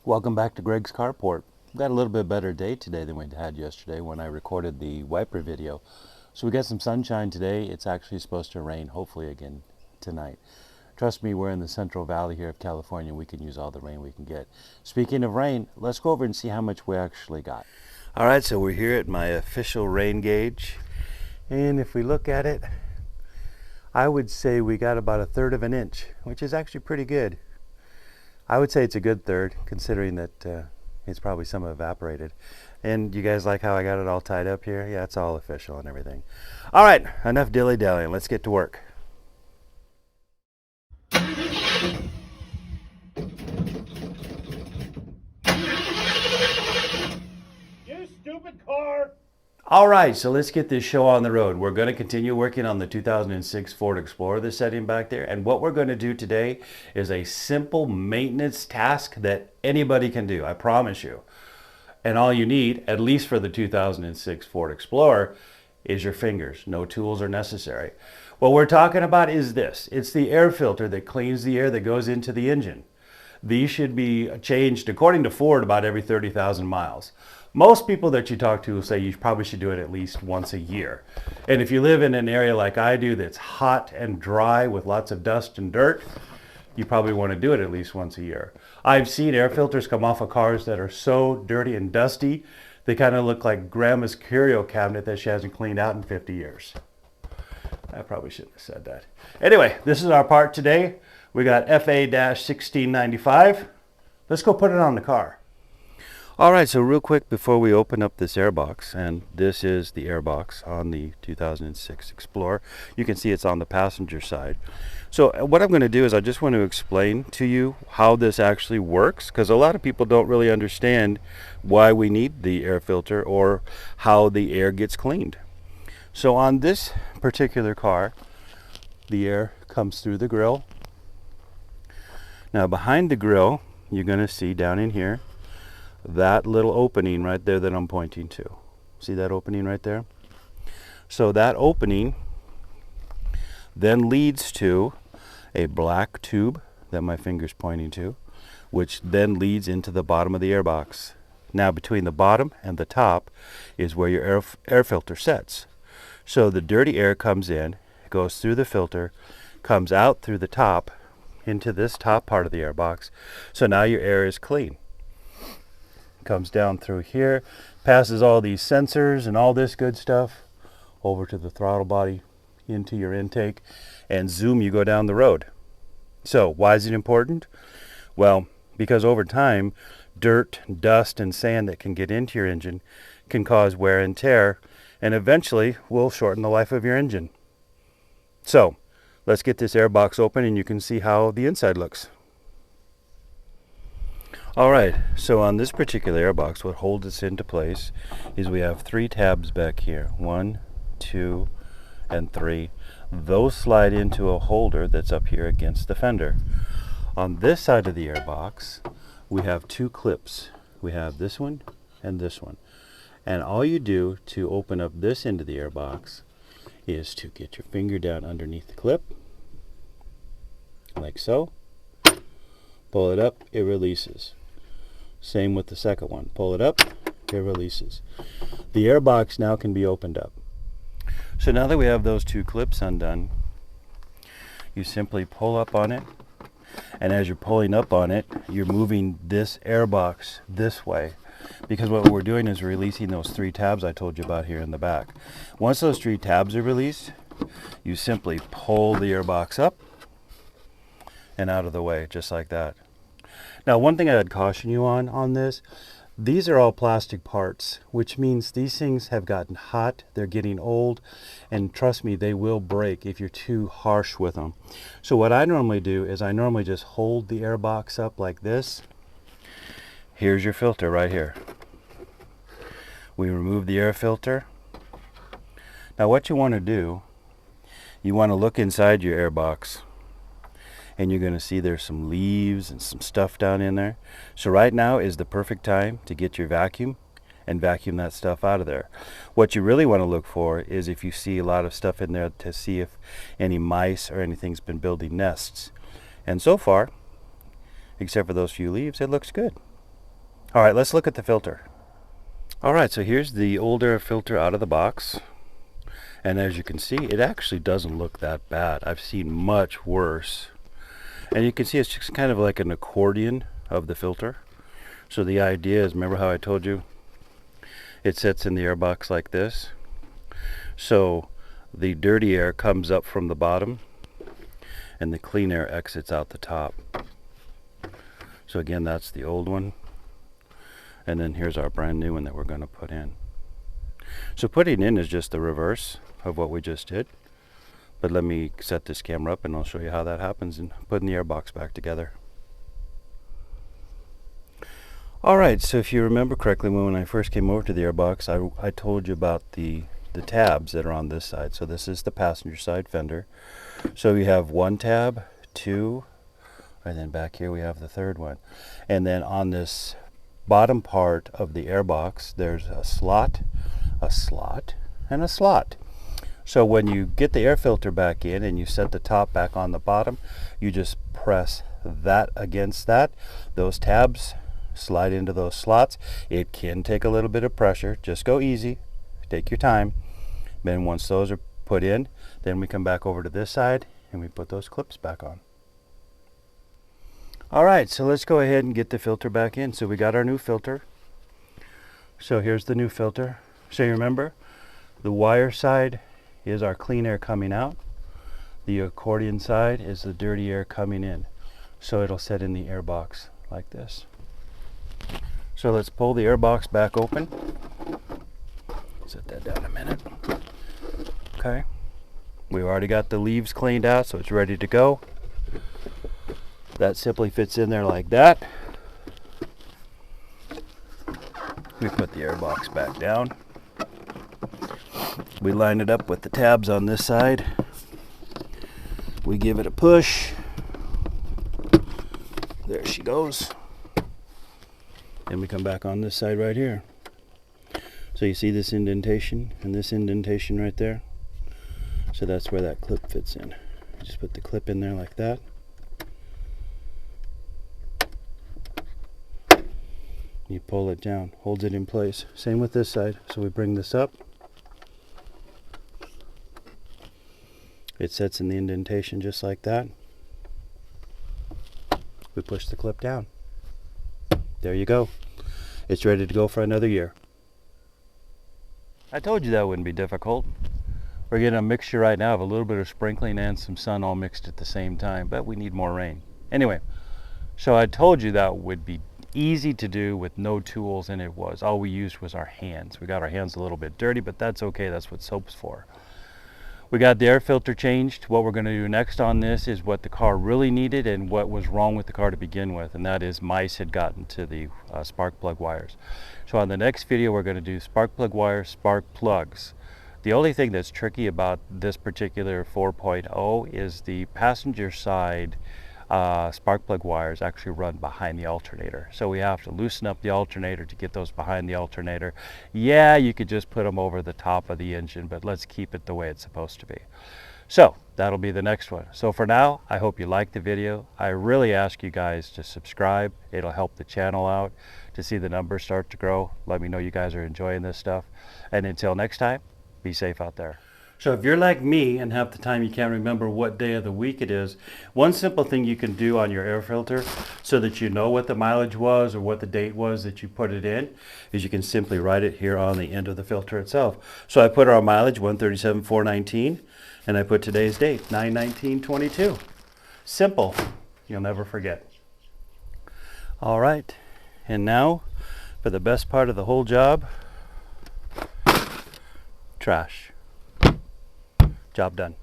Welcome back to Greg's Carport. We've got a little bit better day today than we had yesterday when I recorded the wiper video. So we got some sunshine today. It's actually supposed to rain, hopefully again tonight. Trust me, we're in the Central Valley here of California. We can use all the rain we can get. Speaking of rain, let's go over and see how much we actually got. All right, so we're here at my official rain gauge. And if we look at it, I would say we got about 1/3 of an inch, which is actually pretty good. I would say it's a good third, considering that it's probably some evaporated. And you guys like how I got it all tied up here? Yeah, it's all official and everything. All right, enough dilly-dallying. Let's get to work. You stupid car! All right, so let's get this show on the road. We're going to continue working on the 2006 Ford Explorer that's sitting back there. And what we're going to do today is a simple maintenance task that anybody can do, I promise you. And all you need, at least for the 2006 Ford Explorer, is your fingers. No tools are necessary. What we're talking about is this. It's the air filter that cleans the air that goes into the engine. These should be changed, according to Ford, about every 30,000 miles. Most people that you talk to will say you probably should do it at least once a year. And if you live in an area like I do that's hot and dry with lots of dust and dirt, you probably want to do it at least once a year. I've seen air filters come off of cars that are so dirty and dusty, they kind of look like grandma's curio cabinet that she hasn't cleaned out in 50 years. I probably shouldn't have said that. Anyway, this is our part today. We got FA-1695. Let's go put it on the car. All right, so real quick before we open up this airbox, and this is the airbox on the 2006 Explorer. You can see it's on the passenger side. So what I'm going to do is I just want to explain to you how this actually works, because a lot of people don't really understand why we need the air filter or how the air gets cleaned. So on this particular car, the air comes through the grill. Now behind the grill, you're going to see down in here that little opening right there that I'm pointing to. See that opening right there? So that opening then leads to a black tube that my finger's pointing to, which then leads into the bottom of the airbox. Now between the bottom and the top is where your air filter sets. So the dirty air comes in, goes through the filter, comes out through the top into this top part of the airbox. So now your air is clean. Comes down through here, passes all these sensors and all this good stuff over to the throttle body, into your intake, and zoom, you go down the road. So why is it important? Well, because over time, dirt, dust, and sand that can get into your engine can cause wear and tear, and eventually will shorten the life of your engine. So let's get this airbox open and you can see how the inside looks. Alright, so on this particular airbox, what holds us into place is we have 3 tabs back here. 1, 2, and 3. Those slide into a holder that's up here against the fender. On this side of the airbox, we have 2 clips. We have this one and this one. And all you do to open up this end of the airbox is to get your finger down underneath the clip, like so. Pull it up, it releases. Same with the second one. Pull it up, it releases. The airbox now can be opened up. So now that we have those 2 clips undone, you simply pull up on it, and as you're pulling up on it, you're moving this airbox this way, because what we're doing is releasing those 3 tabs I told you about here in the back. Once those 3 tabs are released, you simply pull the airbox up and out of the way, just like that. Now, one thing I'd caution you on this, these are all plastic parts, which means these things have gotten hot, they're getting old, and trust me, they will break if you're too harsh with them. So what I normally do is I normally just hold the airbox up like this. Here's your filter right here. We remove the air filter. Now what you want to do, you want to look inside your airbox. And you're going to see there's some leaves and some stuff down in there. So right now is the perfect time to get your vacuum and vacuum that stuff out of there. What you really want to look for is if you see a lot of stuff in there, to see if any mice or anything's been building nests. And so far, except for those few leaves, it looks good. All right, let's look at the filter. All right, so here's the old air filter out of the box. And as you can see, it actually doesn't look that bad. I've seen much worse. And you can see it's just kind of like an accordion of the filter. So the idea is, remember how I told you it sits in the air box like this? So the dirty air comes up from the bottom and the clean air exits out the top. So again, that's the old one. And then here's our brand new one that we're going to put in. So putting in is just the reverse of what we just did. But let me set this camera up and I'll show you how that happens and putting the air box back together. Alright, so if you remember correctly, when I first came over to the air box, I told you about the tabs that are on this side. So this is the passenger side fender. So we have one tab, two, and then back here we have the third one. And then on this bottom part of the air box, there's a slot, and a slot. So when you get the air filter back in and you set the top back on the bottom, you just press that against that. Those tabs slide into those slots. It can take a little bit of pressure. Just go easy. Take your time. Then once those are put in, then we come back over to this side and we put those clips back on. Alright, so let's go ahead and get the filter back in. So we got our new filter. So here's the new filter. So you remember, the wire side is our clean air coming out. The accordion side is the dirty air coming in. So it'll sit in the air box like this. So let's pull the air box back open. Set that down a minute. Okay. We've already got the leaves cleaned out, so it's ready to go. That simply fits in there like that. We put the air box back down. We line it up with the tabs on this side. We give it a push. There she goes. And we come back on this side right here. So you see this indentation and this indentation right there? So that's where that clip fits in. You just put the clip in there like that. You pull it down, holds it in place. Same with this side. So we bring this up. It sets in the indentation just like that. We push the clip down. There you go. It's ready to go for another year. I told you that wouldn't be difficult. We're getting a mixture right now of a little bit of sprinkling and some sun all mixed at the same time, but we need more rain. Anyway, so I told you that would be easy to do with no tools, and it was. All we used was our hands. We got our hands a little bit dirty, but that's okay. That's what soap's for. We got the air filter changed. What we're going to do next on this is what the car really needed and what was wrong with the car to begin with, and that is mice had gotten to the spark plug wires. So on the next video, we're going to do spark plug wires, spark plugs. The only thing that's tricky about this particular 4.0 is the passenger side spark plug wires actually run behind the alternator. So we have to loosen up the alternator to get those behind the alternator. Yeah, you could just put them over the top of the engine, but let's keep it the way it's supposed to be. So that'll be the next one. So for now, I hope you liked the video. I really ask you guys to subscribe. It'll help the channel out to see the numbers start to grow. Let me know you guys are enjoying this stuff. And until next time, be safe out there. So if you're like me and half the time you can't remember what day of the week it is, one simple thing you can do on your air filter so that you know what the mileage was or what the date was that you put it in is you can simply write it here on the end of the filter itself. So I put our mileage 137,419 and I put today's date 9/19/22. Simple. You'll never forget. All right. And now for the best part of the whole job, trash. Job done.